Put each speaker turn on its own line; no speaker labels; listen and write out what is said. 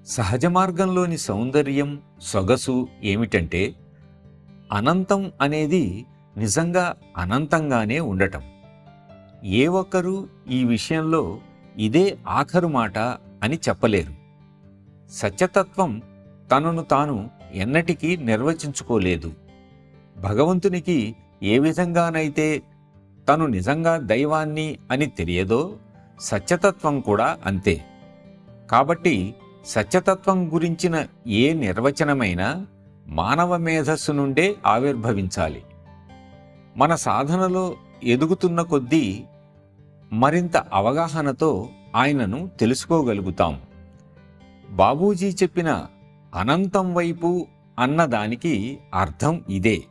సహజ మార్గంలోని సౌందర్యం, సొగసు ఏమిటంటే అనంతం అనేది నిజంగా అనంతంగానే ఉండటం. ఏ ఒక్కరూ ఈ విషయంలో ఇదే ఆఖరు మాట అని చెప్పలేరు. సత్యతత్వం తనను తాను ఎన్నటికీ నిర్వచించుకోలేదు. భగవంతునికి ఏ విధంగానైతే తను నిజంగా దైవాన్ని అని తెలియదో సత్యతత్వం కూడా అంతే. కాబట్టి సత్యతత్వం గురించిన ఏ నిర్వచనమైనా మానవ మేధస్సు నుండే ఆవిర్భవించాలి. మన సాధనలో ఎదుగుతున్న కొద్దీ మరింత అవగాహనతో ఆయనను తెలుసుకోగలుగుతాం. బాబూజీ చెప్పిన అనంతం వైపు అన్నదానికి అర్థం ఇదే.